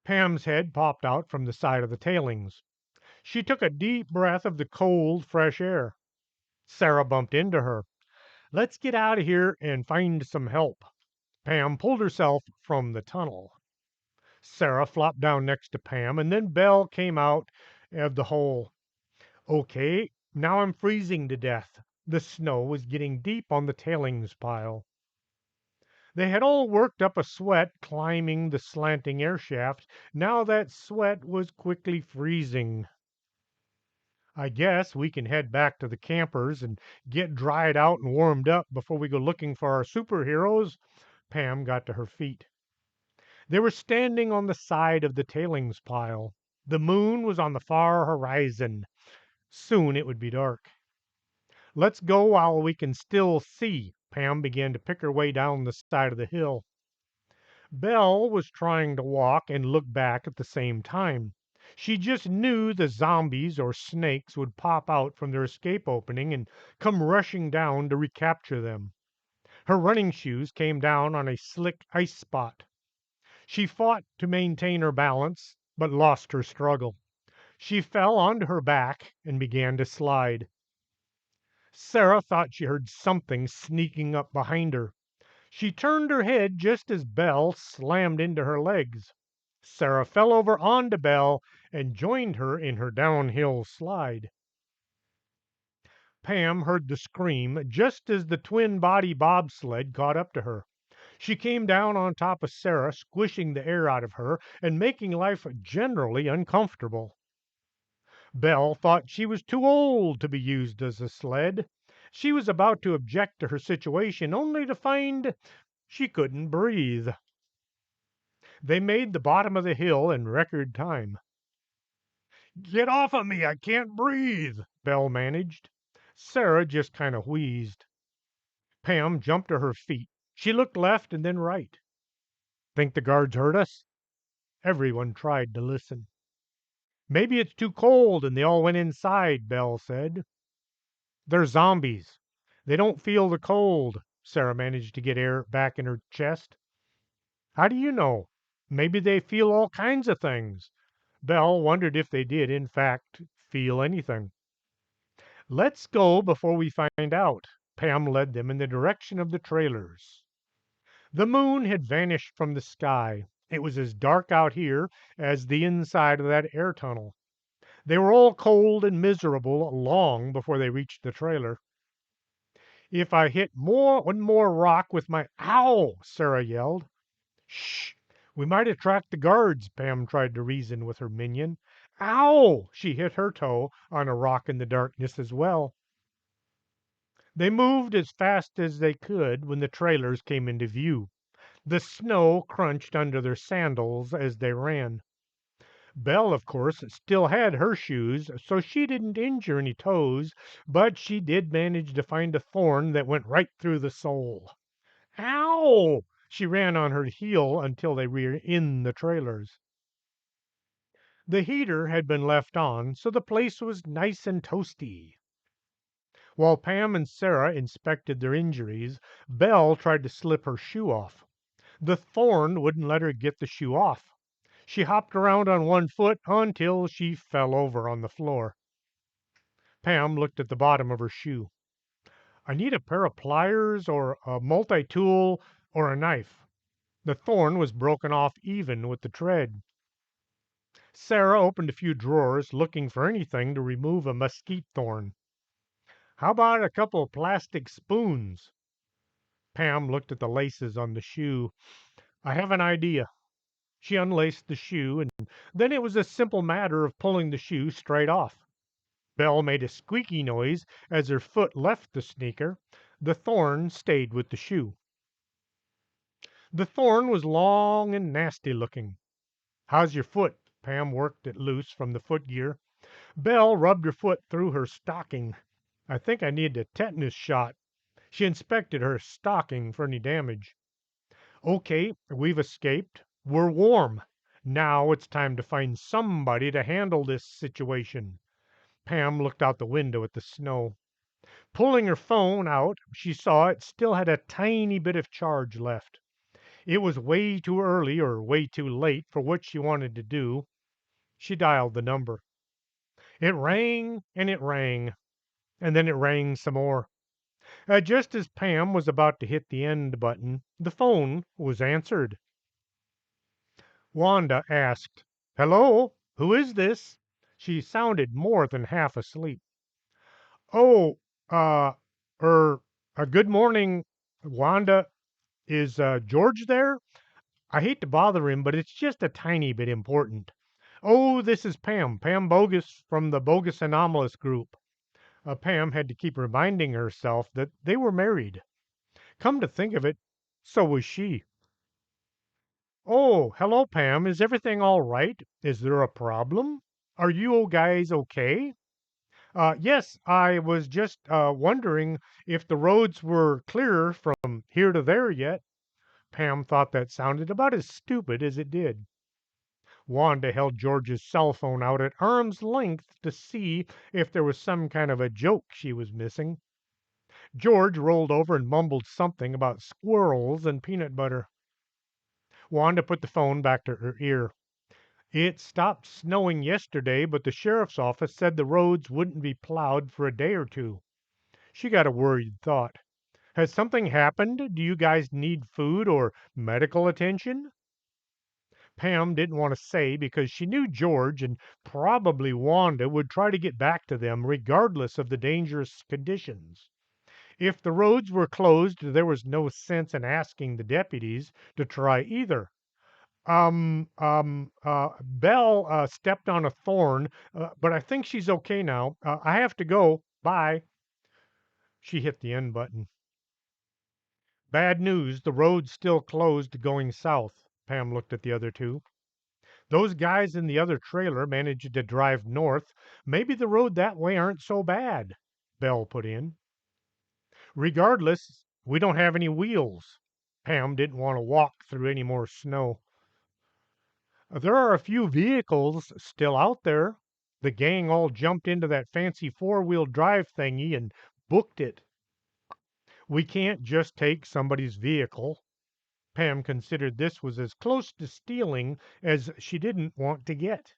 Pam's head popped out from the side of the tailings. She took a deep breath of the cold, fresh air. Sarah bumped into her. Let's get out of here and find some help. Pam pulled herself from the tunnel. Sarah flopped down next to Pam, and then Belle came out of the hole. Okay, now I'm freezing to death. The snow was getting deep on the tailings pile. They had all worked up a sweat climbing the slanting air shaft. Now that sweat was quickly freezing. I guess we can head back to the campers and get dried out and warmed up before we go looking for our superheroes. Pam got to her feet. They were standing on the side of the tailings pile. The moon was on the far horizon. Soon it would be dark. Let's go while we can still see. Pam began to pick her way down the side of the hill. Belle was trying to walk and look back at the same time. She just knew the zombies or snakes would pop out from their escape opening and come rushing down to recapture them. Her running shoes came down on a slick ice spot. She fought to maintain her balance, but lost her struggle. She fell onto her back and began to slide. Sarah thought she heard something sneaking up behind her. She turned her head just as Belle slammed into her legs. Sarah fell over onto Belle and joined her in her downhill slide. Pam heard the scream just as the twin body bobsled caught up to her. She came down on top of Sarah, squishing the air out of her and making life generally uncomfortable. Belle thought she was too old to be used as a sled. She was about to object to her situation, only to find she couldn't breathe. They made the bottom of the hill in record time. Get off of me, I can't breathe, Belle managed. Sarah just kind of wheezed. Pam jumped to her feet. She looked left and then right. Think the guards heard us? Everyone tried to listen. Maybe it's too cold and they all went inside, Belle said. They're zombies. They don't feel the cold. Sarah managed to get air back in her chest. How do you know? Maybe they feel all kinds of things. Belle wondered if they did, in fact, feel anything. Let's go before we find out. Pam led them in the direction of the trailers. The moon had vanished from the sky. It was as dark out here as the inside of that air tunnel. They were all cold and miserable long before they reached the trailer. If I hit one more rock with my ow, Sarah yelled. Shh! We might attract the guards, Pam tried to reason with her minion. Ow! She hit her toe on a rock in the darkness as well. They moved as fast as they could when the trailers came into view. The snow crunched under their sandals as they ran. Belle, of course, still had her shoes, so she didn't injure any toes, but she did manage to find a thorn that went right through the sole. Ow! She ran on her heel until they were in the trailers. The heater had been left on, so the place was nice and toasty. While Pam and Sarah inspected their injuries, Belle tried to slip her shoe off. The thorn wouldn't let her get the shoe off. She hopped around on one foot until she fell over on the floor. Pam looked at the bottom of her shoe. I need a pair of pliers or a multi-tool or a knife. The thorn was broken off even with the tread. Sarah opened a few drawers looking for anything to remove a mesquite thorn. How about a couple of plastic spoons? Pam looked at the laces on the shoe. I have an idea. She unlaced the shoe, and then it was a simple matter of pulling the shoe straight off. Belle made a squeaky noise as her foot left the sneaker. The thorn stayed with the shoe. The thorn was long and nasty looking. How's your foot? Pam worked it loose from the footgear. Belle rubbed her foot through her stocking. I think I need a tetanus shot. She inspected her stocking for any damage. Okay, we've escaped. We're warm. Now it's time to find somebody to handle this situation. Pam looked out the window at the snow. Pulling her phone out, she saw it still had a tiny bit of charge left. It was way too early or way too late for what she wanted to do. She dialed the number. It rang and it rang, and then it rang some more. Just as Pam was about to hit the end button, the phone was answered. Wanda asked, "Hello, who is this?" She sounded more than half asleep. "Oh, uh, er, good morning, Wanda. Is George there? I hate to bother him, but it's just a tiny bit important. Oh, this is Pam Bogus from the Bogus Anomalous Group." Pam had to keep reminding herself that they were married. Come to think of it, so was she. "Oh, hello, Pam. Is everything all right? Is there a problem? Are you guys okay?" Yes, I was just wondering if the roads were clear from here to there yet." Pam thought that sounded about as stupid as it did. Wanda held George's cell phone out at arm's length to see if there was some kind of a joke she was missing. George rolled over and mumbled something about squirrels and peanut butter. Wanda put the phone back to her ear. "It stopped snowing yesterday, but the sheriff's office said the roads wouldn't be plowed for a day or two." She got a worried thought. "Has something happened? Do you guys need food or medical attention?" Pam didn't want to say because she knew George and probably Wanda would try to get back to them regardless of the dangerous conditions. If the roads were closed, there was no sense in asking the deputies to try either. Belle stepped on a thorn, but I think she's okay now. I have to go. Bye." She hit the end button. "Bad news. The road's still closed going south." Pam looked at the other two. "Those guys in the other trailer managed to drive north. Maybe the road that way aren't so bad," Belle put in. "Regardless, we don't have any wheels." Pam didn't want to walk through any more snow. "There are a few vehicles still out there. The gang all jumped into that fancy four-wheel drive thingy and booked it. We can't just take somebody's vehicle." Pam considered this was as close to stealing as she didn't want to get.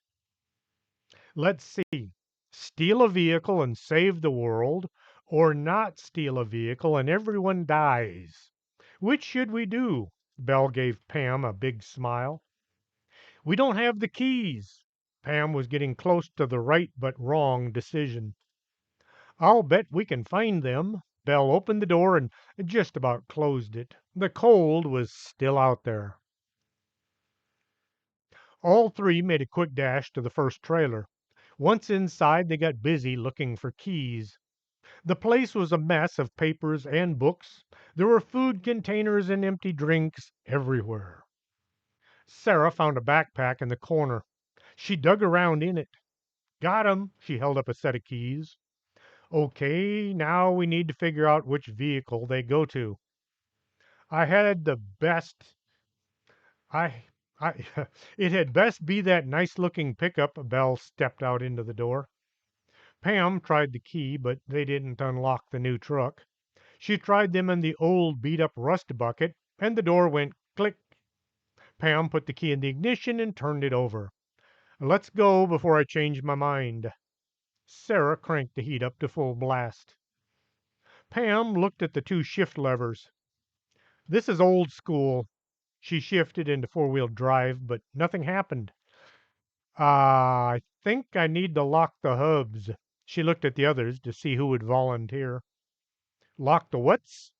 "Let's see. Steal a vehicle and save the world, or not steal a vehicle and everyone dies. Which should we do?" Belle gave Pam a big smile. "We don't have the keys." Pam was getting close to the right but wrong decision. "I'll bet we can find them." Belle opened the door and just about closed it. The cold was still out there. All three made a quick dash to the first trailer. Once inside, they got busy looking for keys. The place was a mess of papers and books. There were food containers and empty drinks everywhere. Sarah found a backpack in the corner. She dug around in it. "Got 'em." She held up a set of keys. "Okay, now we need to figure out which vehicle they go to. I had the best I I it had best be that nice-looking pickup." Belle stepped out into the door. Pam tried the key, but they didn't unlock the new truck. She tried them in the old beat-up rust bucket, and the door went click. Pam put the key in the ignition and turned it over. "Let's go before I change my mind." Sarah cranked the heat up to full blast. Pam looked at the two shift levers. "This is old school." She shifted into four-wheel drive, but nothing happened. I think I need to lock the hubs." She looked at the others to see who would volunteer. "Lock the whats?"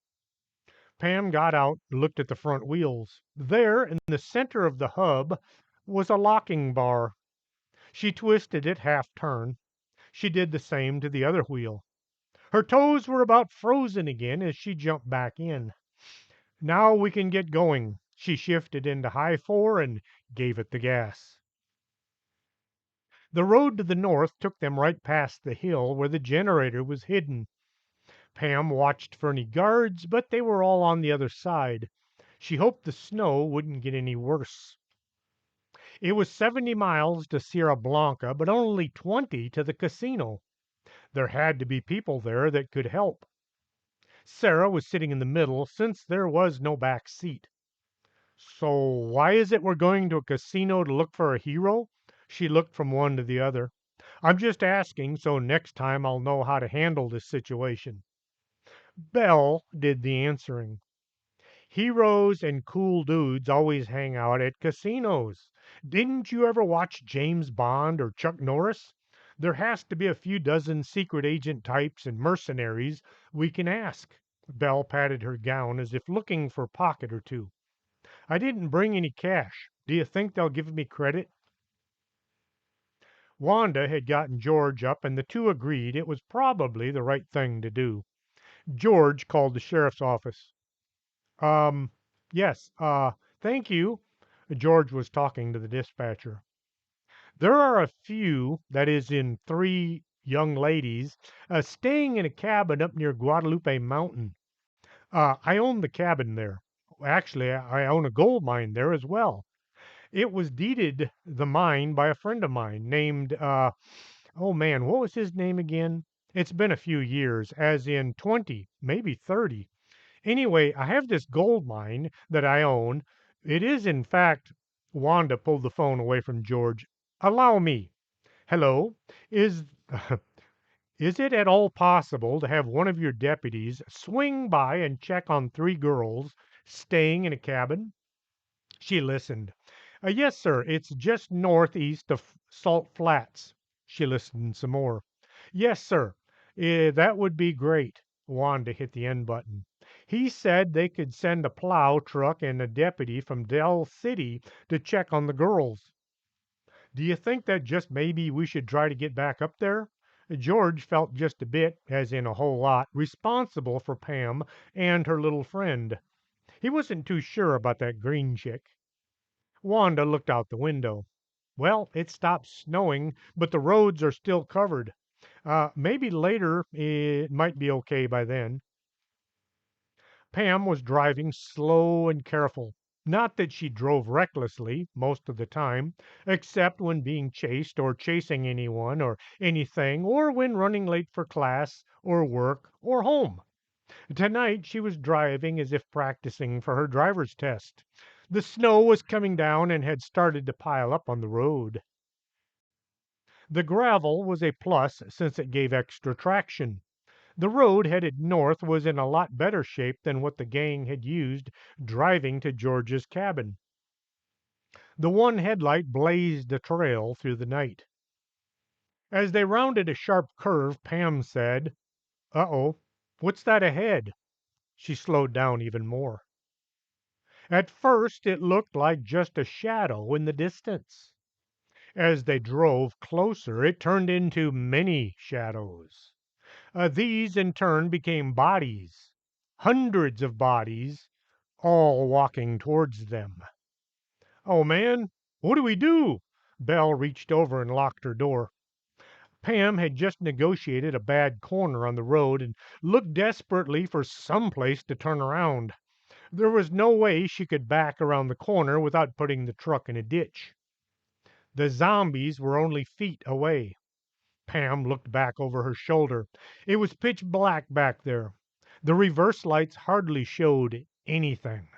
Pam got out and looked at the front wheels. There, in the center of the hub, was a locking bar. She twisted it half turn. She did the same to the other wheel. Her toes were about frozen again as she jumped back in. Now we can get going. She shifted into high four and gave it the gas. The road to the north took them right past the hill where the generator was hidden. Pam watched for any guards, but they were all on the other side. She hoped the snow wouldn't get any worse. It was 70 miles to Sierra Blanca, but only 20 to the casino. There had to be people there that could help. Sarah was sitting in the middle since there was no back seat. So why is it we're going to a casino to look for a hero? She looked from one to the other. I'm just asking so next time I'll know how to handle this situation. Belle did the answering. Heroes and cool dudes always hang out at casinos. Didn't you ever watch James Bond or Chuck Norris? There has to be a few dozen secret agent types and mercenaries we can ask. Belle patted her gown as if looking for a pocket or two. I didn't bring any cash. Do you think they'll give me credit? Wanda had gotten George up, and the two agreed it was probably the right thing to do. George called the sheriff's office. Um, yes, thank you. George was talking to the dispatcher. There are a few, that is, in three young ladies, staying in a cabin up near Guadalupe Mountain. I own the cabin there. Actually, I own a gold mine there as well. It was deeded the mine by a friend of mine named, oh man, what was his name again? It's been a few years, as in 20, maybe 30. Anyway, I have this gold mine that I own. It is, in fact, Wanda pulled the phone away from George. Allow me. Hello. Is is it at all possible to have one of your deputies swing by and check on three girls staying in a cabin? She listened. Yes, sir. It's just northeast of Salt Flats. She listened some more. Yes, sir. That would be great. Wanda hit the end button. He said they could send a plow truck and a deputy from Dell City to check on the girls. Do you think that just maybe we should try to get back up there? George felt just a bit, as in a whole lot, responsible for Pam and her little friend. He wasn't too sure about that green chick. Wanda looked out the window. Well, it stopped snowing, but the roads are still covered. Maybe later it might be okay by then. Pam was driving slow and careful. Not that she drove recklessly most of the time, except when being chased or chasing anyone or anything, or when running late for class or work or home. Tonight she was driving as if practicing for her driver's test. The snow was coming down and had started to pile up on the road. The gravel was a plus since it gave extra traction. The road headed north was in a lot better shape than what the gang had used driving to George's cabin. The one headlight blazed a trail through the night. As they rounded a sharp curve, Pam said, "Uh-oh, what's that ahead?" She slowed down even more. At first it looked like just a shadow in the distance. As they drove closer, it turned into many shadows. These in turn became bodies, hundreds of bodies, all walking towards them. Oh man, what do we do? Belle reached over and locked her door. Pam had just negotiated a bad corner on the road and looked desperately for some place to turn around. There was no way she could back around the corner without putting the truck in a ditch. The zombies were only feet away. Pam looked back over her shoulder. It was pitch black back there. The reverse lights hardly showed anything.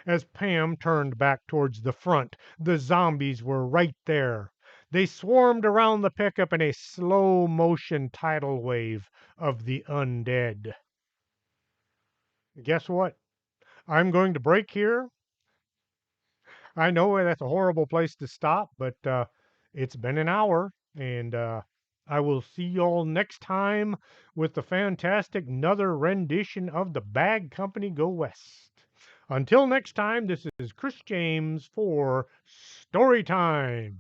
As Pam turned back towards the front, the zombies were right there. They swarmed around the pickup in a slow motion tidal wave of the undead. Guess what? I'm going to break here. I know that's a horrible place to stop, but it's been an hour, and I will see y'all next time with the fantastic another rendition of the Bag Company Go West. Until next time, this is Chris James for Storytime.